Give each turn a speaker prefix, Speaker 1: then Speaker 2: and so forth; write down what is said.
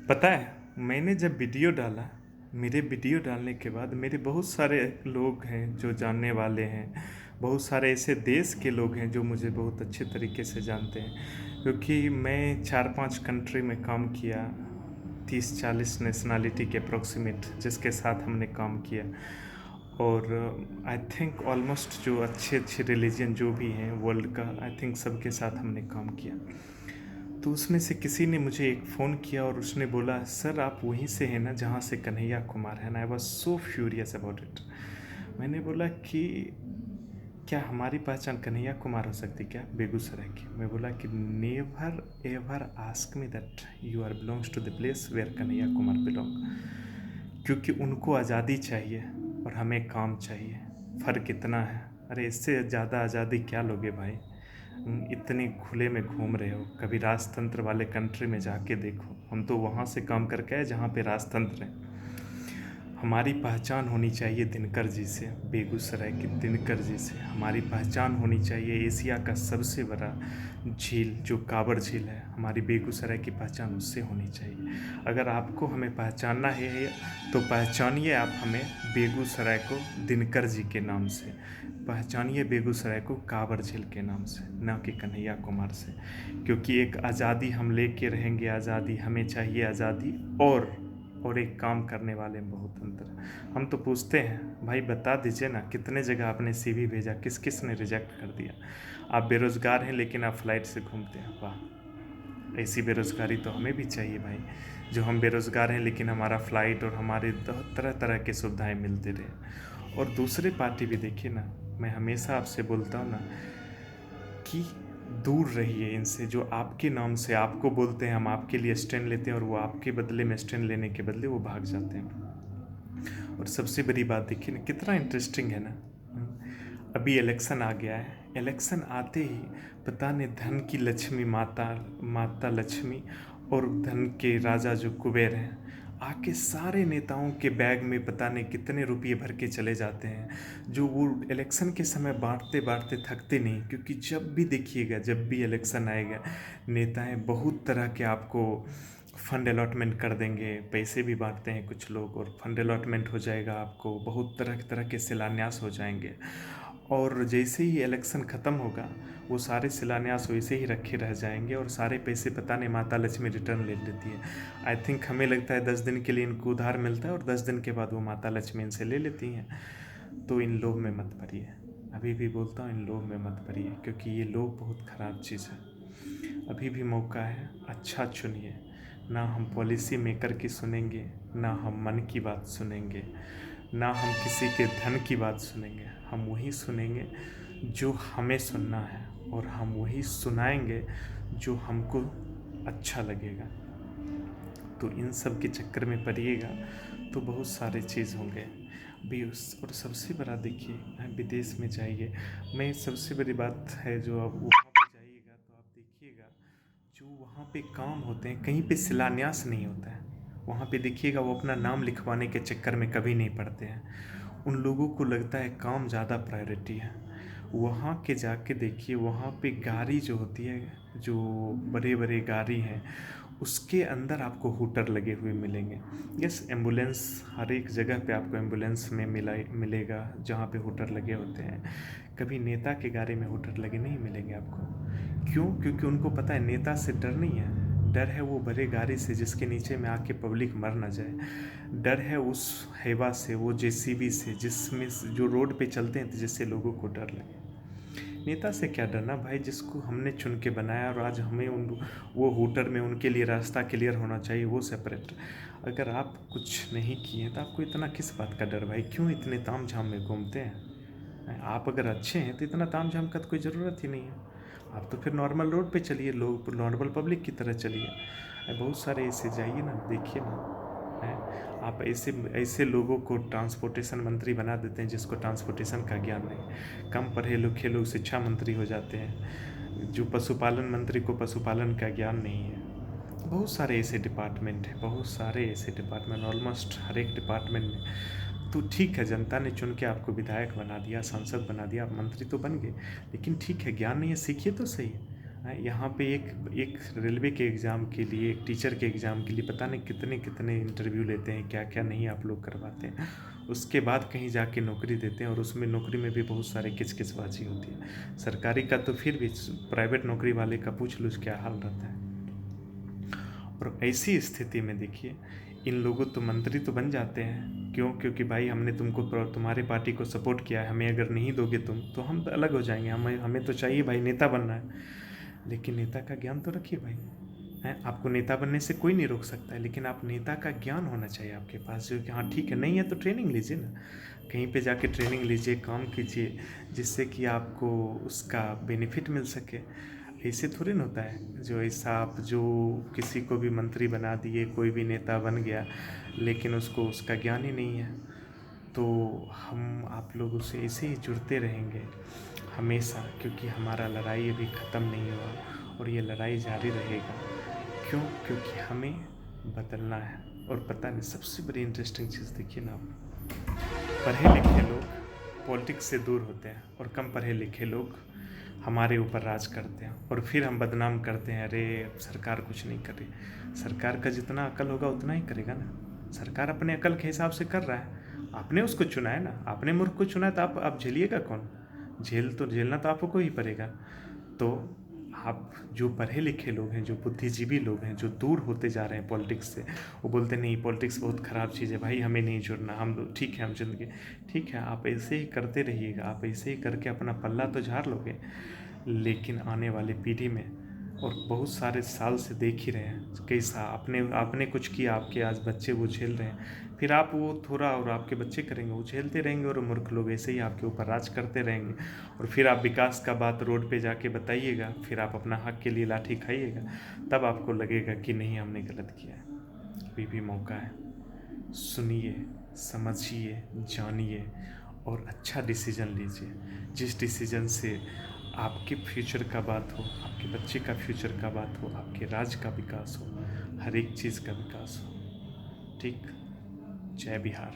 Speaker 1: पता है, मैंने जब वीडियो डाला, मेरे वीडियो डालने के बाद मेरे बहुत सारे लोग हैं जो जानने वाले हैं। बहुत सारे ऐसे देश के लोग हैं जो मुझे बहुत अच्छे तरीके से जानते हैं, क्योंकि मैं 4-5 कंट्री में काम किया। 30-40 नेशनलिटी के अप्रोक्सीमेट जिसके साथ हमने काम किया। और आई थिंक ऑलमोस्ट जो अच्छे अच्छे रिलीजन जो भी हैं वर्ल्ड का, आई थिंक सबके साथ हमने काम किया। तो उसमें से किसी ने मुझे एक फ़ोन किया और उसने बोला, सर आप वहीं से हैं ना जहाँ से कन्हैया कुमार है ना। I was so furious about it. मैंने बोला कि क्या हमारी पहचान कन्हैया कुमार हो सकती क्या बेगूसराय की। मैं बोला कि never ever ask me that you are belongs to the place where Kanhaiya Kumar belong, क्योंकि उनको आज़ादी चाहिए और हमें काम चाहिए। फ़र्क इतना है। अरे इससे ज़्यादा आज़ादी क्या लोगे भाई। इतने खुले में घूम रहे हो, कभी राजतंत्र वाले कंट्री में जाके देखो। हम तो वहाँ से काम करके आए जहाँ पे राजतंत्र है। हमारी पहचान होनी चाहिए दिनकर जी से, बेगूसराय के दिनकर जी से। हमारी पहचान होनी चाहिए एशिया का सबसे बड़ा झील जो कांवर झील है, हमारी बेगूसराय की पहचान उससे होनी चाहिए। अगर आपको हमें पहचानना है तो पहचानिए आप हमें बेगूसराय को दिनकर जी के नाम से, पहचानिए बेगूसराय को कांवर झील के नाम से, ना कि कन्हैया कुमार से। क्योंकि एक आज़ादी हम लेके रहेंगे, आज़ादी हमें चाहिए, आज़ादी और एक काम करने वाले में बहुत अंतर है। हम तो पूछते हैं भाई बता दीजिए ना कितने जगह आपने सीवी भेजा, किस किस ने रिजेक्ट कर दिया। आप बेरोज़गार हैं लेकिन आप फ्लाइट से घूमते हैं, वाह। ऐसी बेरोज़गारी तो हमें भी चाहिए भाई, जो हम बेरोज़गार हैं लेकिन हमारा फ़्लाइट और हमारे तरह तरह की सुविधाएं मिलती रहे। और दूसरे पार्टी भी देखिए ना, मैं हमेशा आपसे बोलता हूँ ना कि दूर रहिए इनसे, जो आपके नाम से आपको बोलते हैं हम आपके लिए स्टैंड लेते हैं और वो आपके बदले में स्टैंड लेने के बदले वो भाग जाते हैं। और सबसे बड़ी बात देखिए ना कितना इंटरेस्टिंग है ना। अभी इलेक्शन आ गया है, इलेक्शन आते ही पता नहीं धन की लक्ष्मी माता माता लक्ष्मी और धन के राजा जो कुबेर हैं आके सारे नेताओं के बैग में पता नहीं कितने रुपये भर के चले जाते हैं, जो वो इलेक्शन के समय बांटते बांटते थकते नहीं। क्योंकि जब भी देखिएगा, जब भी इलेक्शन आएगा, नेताएं बहुत तरह के आपको फंड अलॉटमेंट कर देंगे। पैसे भी बांटते हैं कुछ लोग, और फंड अलॉटमेंट हो जाएगा, आपको बहुत तरह के शिलान्यास हो जाएंगे। और जैसे ही इलेक्शन ख़त्म होगा वो सारे शिलान्यास वैसे ही रखे रह जाएंगे और सारे पैसे पता नहीं माता लक्ष्मी रिटर्न ले लेती है। आई थिंक हमें लगता है 10 दिन के लिए इनको उधार मिलता है और 10 दिन के बाद वो माता लक्ष्मी इनसे ले लेती हैं। तो इन लोभ में मत पड़िए, अभी भी बोलता हूँ इन लोभ में मत पड़िए, क्योंकि ये लोभ बहुत ख़राब चीज़ है। अभी भी मौका है, अच्छा चुनिए। ना हम पॉलिसी मेकर की सुनेंगे, ना हम मन की बात सुनेंगे, ना हम किसी के धन की बात सुनेंगे। हम वही सुनेंगे जो हमें सुनना है, और हम वही सुनाएंगे जो हमको अच्छा लगेगा। तो इन सब के चक्कर में पड़िएगा तो बहुत सारे चीज़ होंगे भी उस। और सबसे बड़ा देखिए, विदेश में जाइए, मैं सबसे बड़ी बात है जो आप वहाँ पे जाइएगा तो आप देखिएगा जो वहाँ पे काम होते हैं कहीं पे शिलान्यास नहीं होता है। वहाँ पे देखिएगा वो अपना नाम लिखवाने के चक्कर में कभी नहीं पड़ते हैं। उन लोगों को लगता है काम ज़्यादा प्रायोरिटी है। वहाँ के जाके देखिए, वहाँ पे गाड़ी जो होती है, जो बड़े बड़े गाड़ी हैं उसके अंदर आपको हूटर लगे हुए मिलेंगे। यस, एम्बुलेंस हर एक जगह पे आपको एम्बुलेंस में मिलेगा जहाँ पे हूटर लगे होते हैं। कभी नेता के गाड़ी में हूटर लगे नहीं मिलेंगे आपको। क्यों? क्योंकि उनको पता है नेता से डर नहीं है, डर है वो बड़े गाड़ी से जिसके नीचे में आके पब्लिक मर ना जाए। डर है उस हेवा से, वो जेसीबी से जिसमें जो रोड पे चलते हैं तो जिससे लोगों को डर लगे। नेता से क्या डरना भाई, जिसको हमने चुन के बनाया और आज हमें वो हूटर में उनके लिए रास्ता क्लियर होना चाहिए, वो सेपरेट। अगर आप कुछ नहीं किए तो आपको इतना किस बात का डर भाई, क्यों इतने ताम झाम में घूमते हैं। आप अगर अच्छे हैं तो इतना ताम झाम का तो कोई ज़रूरत ही नहीं है। आप तो फिर नॉर्मल रोड पे चलिए, लोग नॉर्मल पब्लिक की तरह चलिए। बहुत सारे ऐसे जाइए ना, देखिए ना हैं। आप ऐसे ऐसे लोगों को ट्रांसपोर्टेशन मंत्री बना देते हैं जिसको ट्रांसपोर्टेशन का ज्ञान नहीं। कम पढ़े लिखे लोग शिक्षा मंत्री हो जाते हैं, जो पशुपालन मंत्री को पशुपालन का ज्ञान नहीं है। बहुत सारे ऐसे डिपार्टमेंट हैं, बहुत सारे ऐसे डिपार्टमेंट, ऑलमोस्ट हर एक डिपार्टमेंट में। तो ठीक है, जनता ने चुन के आपको विधायक बना दिया, सांसद बना दिया, आप मंत्री तो बन गए, लेकिन ठीक है ज्ञान नहीं है, सीखिए तो सही। यहाँ पे एक एक रेलवे के एग्ज़ाम के लिए, एक टीचर के एग्ज़ाम के लिए पता नहीं कितने कितने इंटरव्यू लेते हैं, क्या क्या नहीं आप लोग करवाते हैं। उसके बाद कहीं जाके नौकरी देते हैं और उसमें नौकरी में भी बहुत सारे किचकिचबाजी होती है। सरकारी का तो फिर भी, प्राइवेट नौकरी वाले का पूछ लो क्या हाल रहता है। और ऐसी स्थिति में देखिए, इन लोगों तो मंत्री तो बन जाते हैं, क्यों? क्योंकि भाई हमने तुमको, तुम्हारे पार्टी को सपोर्ट किया है, हमें अगर नहीं दोगे तुम तो हम अलग हो जाएंगे, हमें तो चाहिए भाई, नेता बनना है। लेकिन नेता का ज्ञान तो रखिए भाई, हैं? आपको नेता बनने से कोई नहीं रोक सकता है, लेकिन आप नेता का ज्ञान होना चाहिए आपके पास, जो कि हाँ ठीक है, नहीं है तो ट्रेनिंग लीजिए ना, कहीं पे जाके ट्रेनिंग लीजिए, काम कीजिए, जिससे कि आपको उसका बेनिफिट मिल सके। ऐसे थोड़ी ना होता है जो ऐसा आप जो किसी को भी मंत्री बना दिए, कोई भी नेता बन गया, लेकिन उसको उसका ज्ञान ही नहीं है। तो हम आप लोगों से ऐसे ही जुड़ते रहेंगे हमेशा, क्योंकि हमारा लड़ाई अभी ख़त्म नहीं हुआ और ये लड़ाई जारी रहेगा। क्यों? क्योंकि हमें बदलना है। और पता नहीं, सबसे बड़ी इंटरेस्टिंग चीज़ देखिए ना आप, पढ़े लिखे लोग पॉलिटिक्स से दूर होते हैं और कम पढ़े लिखे लोग हमारे ऊपर राज करते हैं, और फिर हम बदनाम करते हैं, अरे सरकार कुछ नहीं कर रही। सरकार का जितना अकल होगा उतना ही करेगा ना, सरकार अपने अकल के हिसाब से कर रहा है, आपने उसको चुना है ना, आपने मूर्ख को चुना है, तो आप झेलिएगा कौन? झेलना तो आपको ही पड़ेगा। तो आप जो पढ़े लिखे लोग हैं, जो बुद्धिजीवी लोग हैं, जो दूर होते जा रहे हैं पॉलिटिक्स से, वो बोलते नहीं पॉलिटिक्स बहुत ख़राब चीज़ है भाई, हमें नहीं जुड़ना, हम ठीक है, हम जिंदगी ठीक है, आप ऐसे ही करते रहिएगा, आप ऐसे ही करके अपना पल्ला तो झाड़ लोगे, लेकिन आने वाले पीढ़ी में, और बहुत सारे साल से देख ही रहे हैं कैसा आपने कुछ किया, आपके आज बच्चे वो झेल रहे हैं, फिर आप वो थोड़ा और आपके बच्चे करेंगे, वो झेलते रहेंगे, और मूर्ख लोग ऐसे ही आपके ऊपर राज करते रहेंगे, और फिर आप विकास का बात रोड पे जाके बताइएगा, फिर आप अपना हक के लिए लाठी खाइएगा, तब आपको लगेगा कि नहीं हमने गलत किया है। अभी भी मौका है, सुनिए, समझिए, जानिए और अच्छा डिसीजन लीजिए, जिस डिसीजन से आपके फ्यूचर का बात हो, आपके बच्चे का फ्यूचर का बात हो, आपके राज्य का विकास हो, हर एक चीज़ का विकास हो। ठीक। जय बिहार।